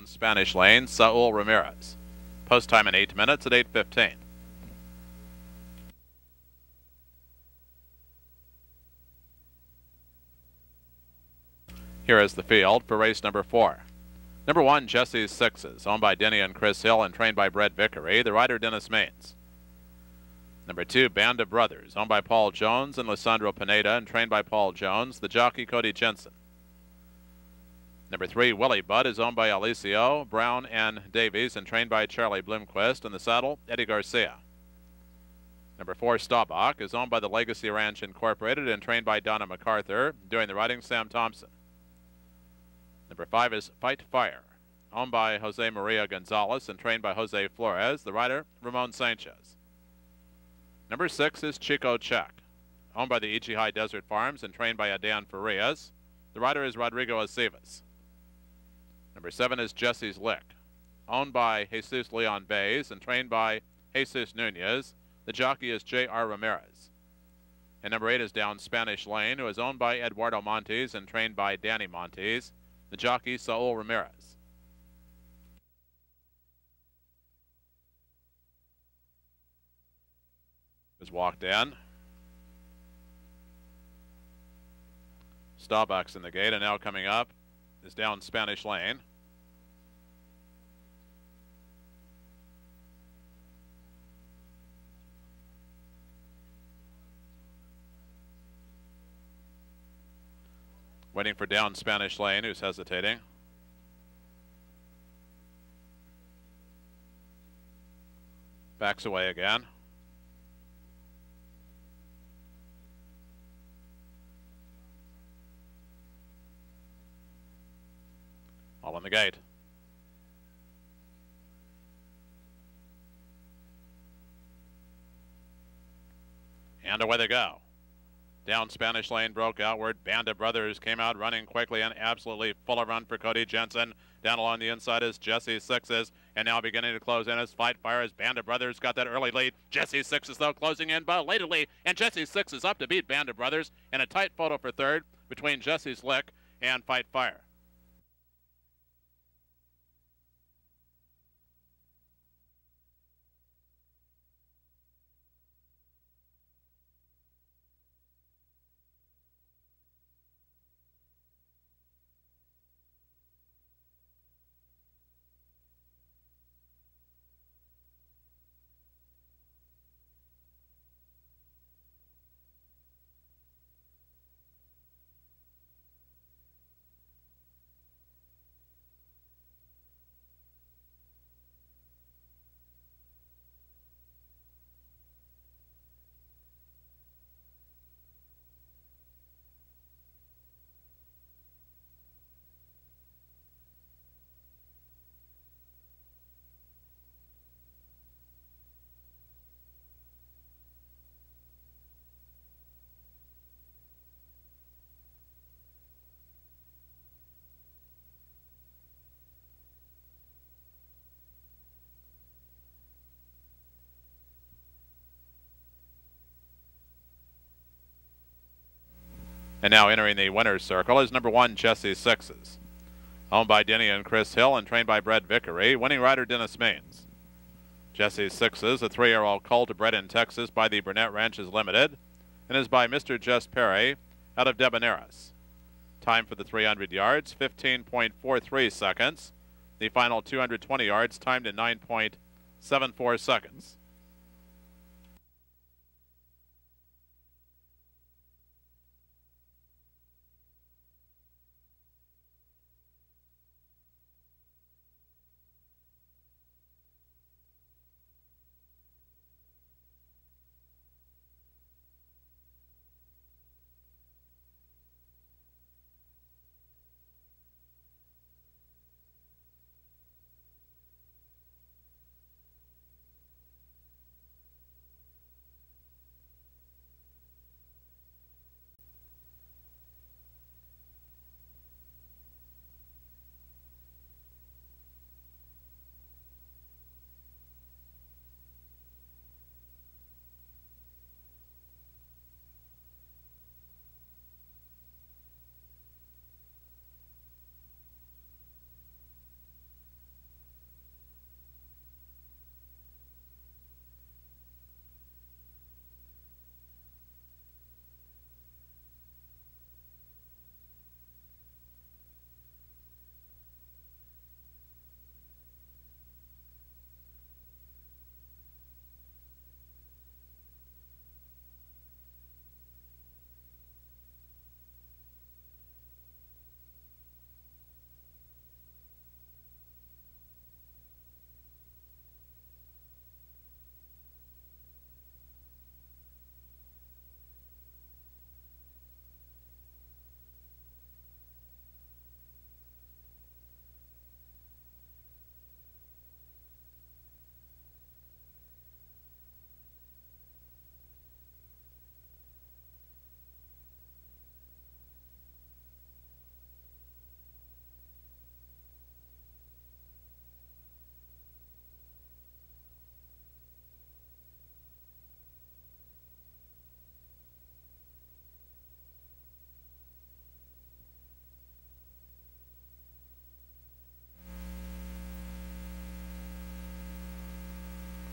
down Spanish Lane, Saul Ramirez. Post time in 8 minutes at 8:15. Here is the field for race number 4. Number 1, Jesse's Sixes, owned by Denny and Chris Hill and trained by Brett Vickery, the rider Dennis Maines. Number 2, Band of Brothers, owned by Paul Jones and Lissandro Pineda and trained by Paul Jones, the jockey Cody Jensen. Number 3, Willie Budd, is owned by Alicio, Brown, and Davies and trained by Charlie Bloomquist, and the saddle, Eddie Garcia. Number 4, Staubach, is owned by the Legacy Ranch Incorporated and trained by Donna MacArthur, doing the riding Sam Thompson. Number 5 is Fight Fire, owned by Jose Maria Gonzalez and trained by Jose Flores, the rider Ramon Sanchez. Number 6 is Chico Check, owned by the Ichi High Desert Farms and trained by Adan Farias. The rider is Rodrigo Acevas. Number 7 is Jesse's Lick, owned by Jesus Leon Bays and trained by Jesus Nunez. The jockey is J.R. Ramirez. And number 8 is Down Spanish Lane, who is owned by Eduardo Montes and trained by Danny Montes. The jockey, Saul Ramirez. Is walked in. Staubach's in the gate, and now coming up is Down Spanish Lane. Waiting for Down Spanish Lane, who's hesitating. Backs away again. All in the gate. And away they go. Down Spanish Lane broke outward. Band of Brothers came out running quickly and absolutely full of run for Cody Jensen. Down along the inside is Jesse's Sixes, and now beginning to close in as Fight Fire as Band of Brothers got that early lead. Jesse's Sixes, though, closing in belatedly, and Jesse's Sixes up to beat Band of Brothers, and a tight photo for third between Jesse's Lick and Fight Fire. And now entering the winner's circle is number 1, Jesse's Sixes, owned by Denny and Chris Hill and trained by Brett Vickery, winning rider Dennis Maines. Jesse's Sixes, a 3-year-old colt bred in Texas by the Burnett Ranches Limited, and is by Mr. Jess Perry out of Debonaires. Time for the 300 yards, 15.43 seconds. The final 220 yards timed in 9.74 seconds.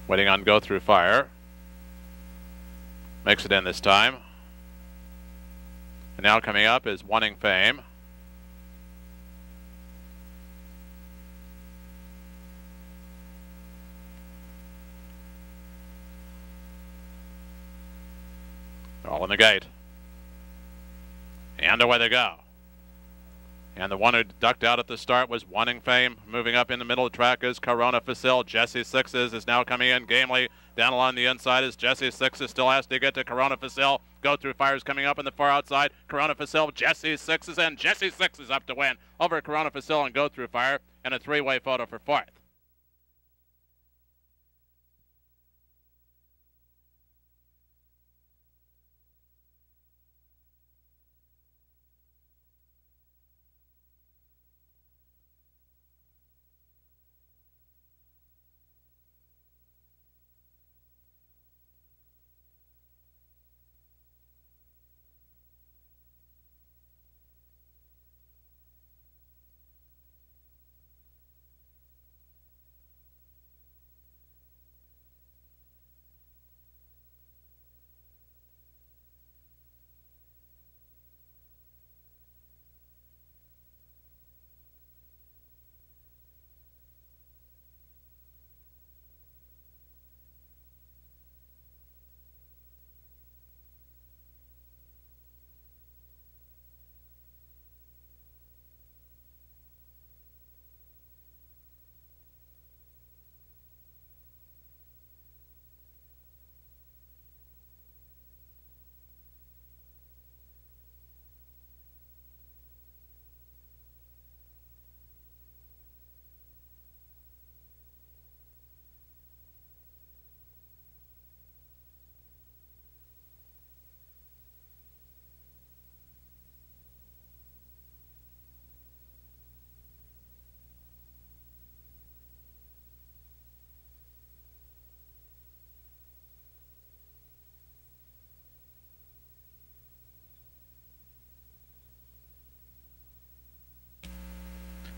Waiting on Go Through Fire. Makes it in this time. And now coming up is Wanting Fame. All in the gate. And away they go. And the one who ducked out at the start was Wanting Fame. Moving up in the middle of the track is Corona Facile. Jesse Sixes is now coming in gamely. Down along the inside is Jesse Sixes. Still has to get to Corona Facile. Go Through Fires coming up in the far outside. Corona Facile, Jesse Sixes, and Jesse Sixes up to win over Corona Facile and Go Through Fire. And a three-way photo for fourth.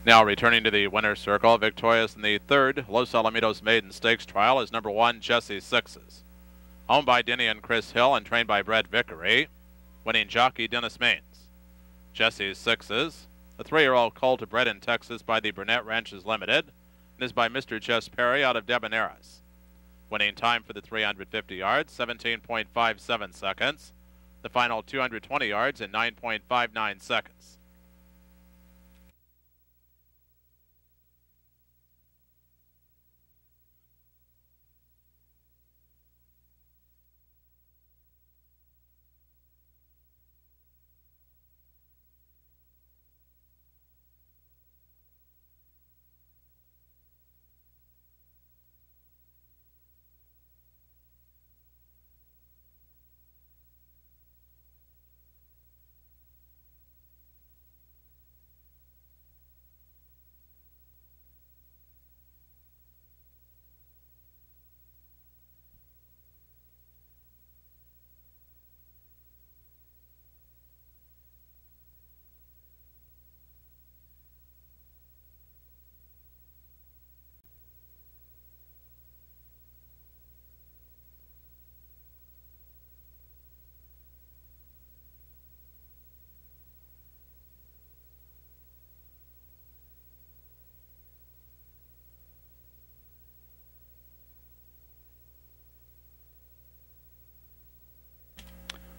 Now returning to the winner's circle, victorious in the third Los Alamitos Maiden Stakes trial is number 1, Jesse Sixes. Owned by Denny and Chris Hill and trained by Brett Vickery. Winning jockey Dennis Maines. Jesse Sixes, a 3-year-old colt bred in Texas by the Burnett Ranches Limited, and is by Mr. Jess Perry out of Debonaires. Winning time for the 350 yards, 17.57 seconds. The final 220 yards in 9.59 seconds.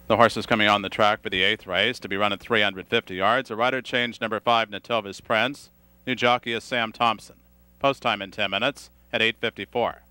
The horses coming on the track for the 8th race to be run at 350 yards. A rider change number 5, Natovis Prince. New jockey is Sam Thompson. Post time in 10 minutes at 8:54.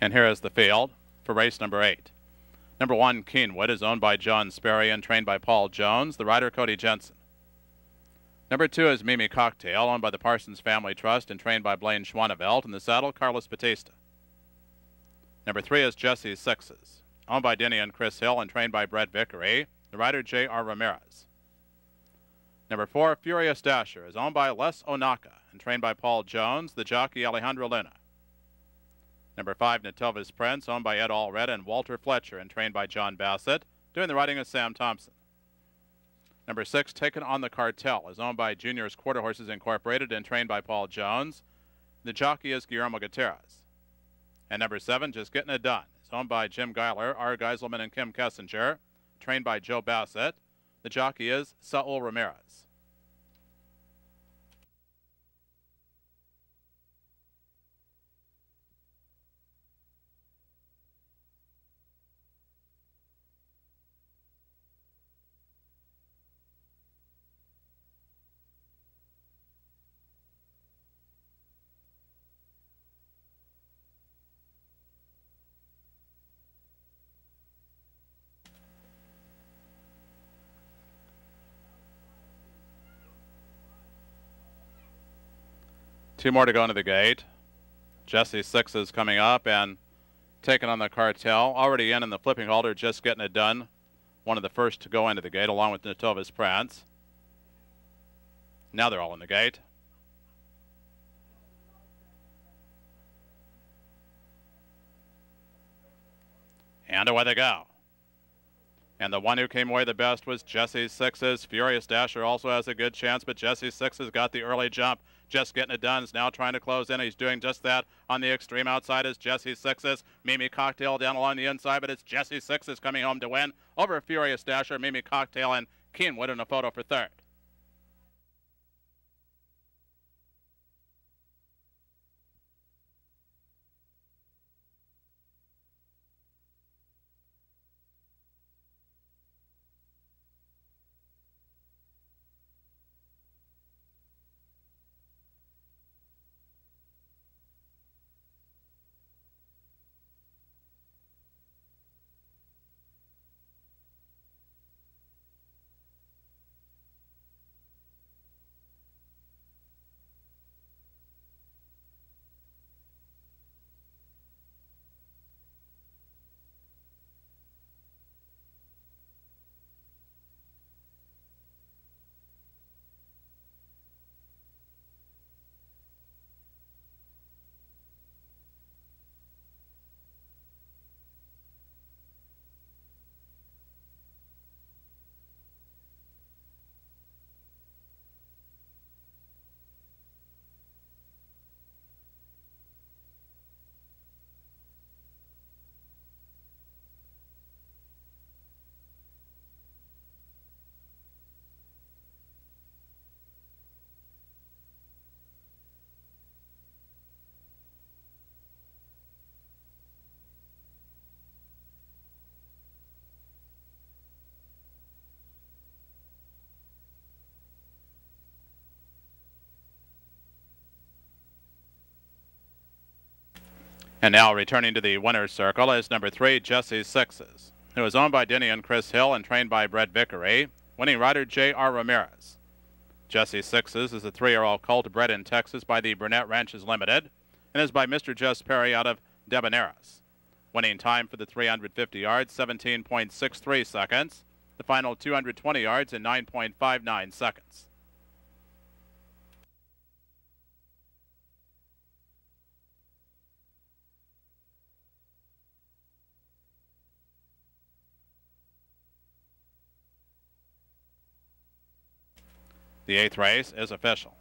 And here is the field for race number 8. Number 1, Keenwood, is owned by John Sperry and trained by Paul Jones. The rider, Cody Jensen. Number 2 is Mimi Cocktail, owned by the Parsons Family Trust and trained by Blaine Schwanevelt. In the saddle, Carlos Batista. Number 3 is Jesse Sixes, owned by Denny and Chris Hill and trained by Brett Vickery. the rider J.R. Ramirez. Number 4, Furious Dasher, is owned by Les Onaka and trained by Paul Jones, the jockey Alejandro Luna. Number 5, Natova's Prince, owned by Ed Allred and Walter Fletcher and trained by John Bassett, doing the riding of Sam Thompson. Number 6, Taken on the Cartel, is owned by Junior's Quarter Horses Incorporated and trained by Paul Jones. The jockey is Guillermo Gutierrez. And number 7, Just Getting It Done, is owned by Jim Geiler, R. Geiselman, and Kim Kessinger, trained by Joe Bassett. The jockey is Saul Ramirez. Two more to go into the gate. Jesse Six is coming up and Taken on the Cartel. Already in the flipping halter, Just Getting It Done. One of the first to go into the gate along with Natova's Prince. Now they're all in the gate. And away they go. And the one who came away the best was Jesse Six's. Furious Dasher also has a good chance, but Jesse Six has got the early jump. Just Getting It Done is now trying to close in. He's doing just that. On the extreme outside is Jesse Six's. Mimi Cocktail down along the inside, but it's Jesse Six's coming home to win over Furious Dasher, Mimi Cocktail, and Keenwood in a photo for third. And now returning to the winner's circle is number 3, Jesse Sixes, who is owned by Denny and Chris Hill and trained by Brett Vickery, winning rider J.R. Ramirez. Jesse Sixes is a 3-year-old colt bred in Texas by the Burnett Ranches Limited and is by Mr. Jess Perry out of Debonaires. Winning time for the 350 yards, 17.63 seconds. The final 220 yards in 9.59 seconds. The 8th race is official.